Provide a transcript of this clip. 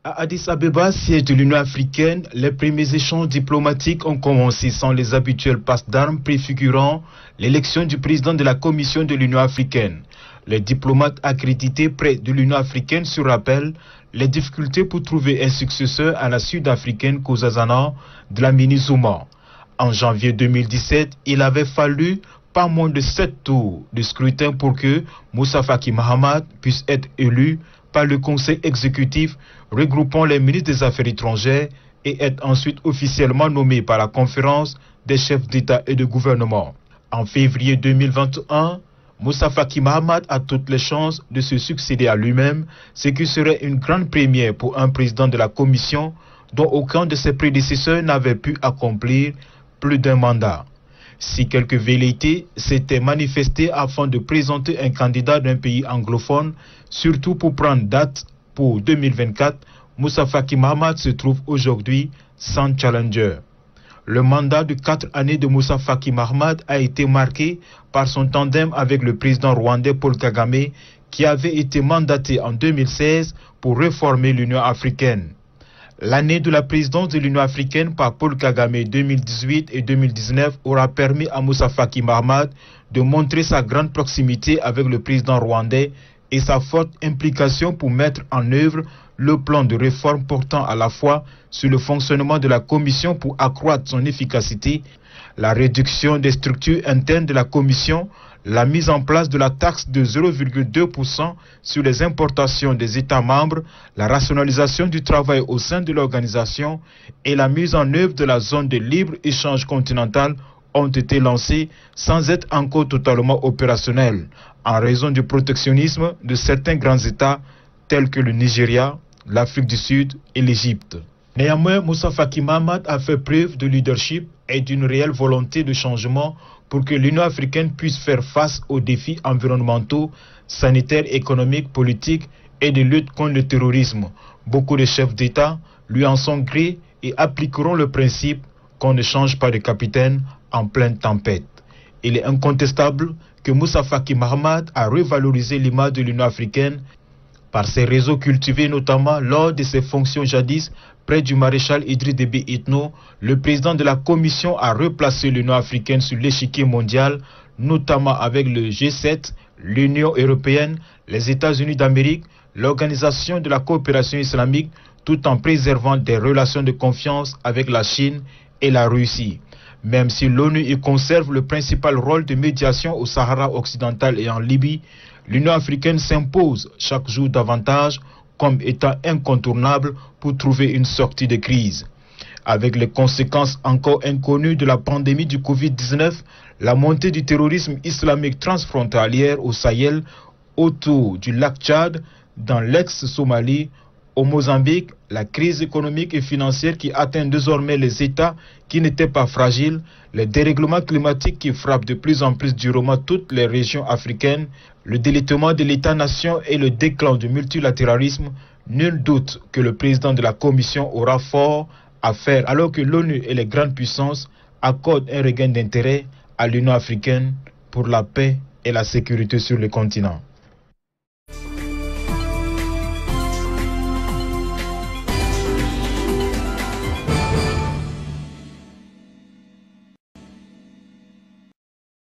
À Addis Abeba, siège de l'Union africaine, les premiers échanges diplomatiques ont commencé sans les habituels passes d'armes préfigurant l'élection du président de la Commission de l'Union africaine. Les diplomates accrédités près de l'Union africaine se rappellent les difficultés pour trouver un successeur à la sud-africaine Nkosazana Dlamini Zuma. En janvier 2017, il avait fallu pas moins de 7 tours de scrutin pour que Moussa Faki Mahamat puisse être élu par le Conseil exécutif regroupant les ministres des Affaires étrangères et être ensuite officiellement nommé par la conférence des chefs d'État et de gouvernement. En février 2021, Moussa Faki Mahamat a toutes les chances de se succéder à lui-même, ce qui serait une grande première pour un président de la Commission dont aucun de ses prédécesseurs n'avait pu accomplir plus d'un mandat. Si quelques velléités s'étaient manifestées afin de présenter un candidat d'un pays anglophone, surtout pour prendre date pour 2024, Moussa Faki Mahamat se trouve aujourd'hui sans challenger. Le mandat de 4 années de Moussa Faki Mahamat a été marqué par son tandem avec le président rwandais Paul Kagame, qui avait été mandaté en 2016 pour réformer l'Union africaine. L'année de la présidence de l'Union africaine par Paul Kagame 2018 et 2019 aura permis à Moussa Faki Mahamat de montrer sa grande proximité avec le président rwandais et sa forte implication pour mettre en œuvre le plan de réforme portant à la fois sur le fonctionnement de la Commission pour accroître son efficacité, la réduction des structures internes de la Commission, la mise en place de la taxe de 0,2% sur les importations des États membres, la rationalisation du travail au sein de l'organisation et la mise en œuvre de la zone de libre-échange continentale ont été lancés sans être encore totalement opérationnels en raison du protectionnisme de certains grands États tels que le Nigeria, l'Afrique du Sud et l'Égypte. Néanmoins, Moussa Faki Mahamat a fait preuve de leadership et d'une réelle volonté de changement pour que l'Union africaine puisse faire face aux défis environnementaux, sanitaires, économiques, politiques et de lutte contre le terrorisme. Beaucoup de chefs d'État lui en sont gré et appliqueront le principe qu'on ne change pas de capitaine en pleine tempête. Il est incontestable que Moussa Faki Mahamat a revalorisé l'image de l'Union africaine par ses réseaux cultivés notamment lors de ses fonctions jadis près du maréchal Idriss Déby Itno. Le président de la Commission a replacé l'Union africaine sur l'échiquier mondial, notamment avec le G7, l'Union européenne, les États-Unis d'Amérique, l'Organisation de la coopération islamique, tout en préservant des relations de confiance avec la Chine et la Russie. Même si l'ONU y conserve le principal rôle de médiation au Sahara occidental et en Libye, l'Union africaine s'impose chaque jour davantage comme étant incontournable pour trouver une sortie de crise. Avec les conséquences encore inconnues de la pandémie du Covid-19, la montée du terrorisme islamique transfrontalière au Sahel, autour du lac Tchad, dans l'ex-Somalie, au Mozambique, la crise économique et financière qui atteint désormais les États qui n'étaient pas fragiles, les dérèglements climatiques qui frappent de plus en plus durement toutes les régions africaines, le délitement de l'État-nation et le déclin du multilatéralisme, nul doute que le président de la Commission aura fort à faire alors que l'ONU et les grandes puissances accordent un regain d'intérêt à l'Union africaine pour la paix et la sécurité sur le continent.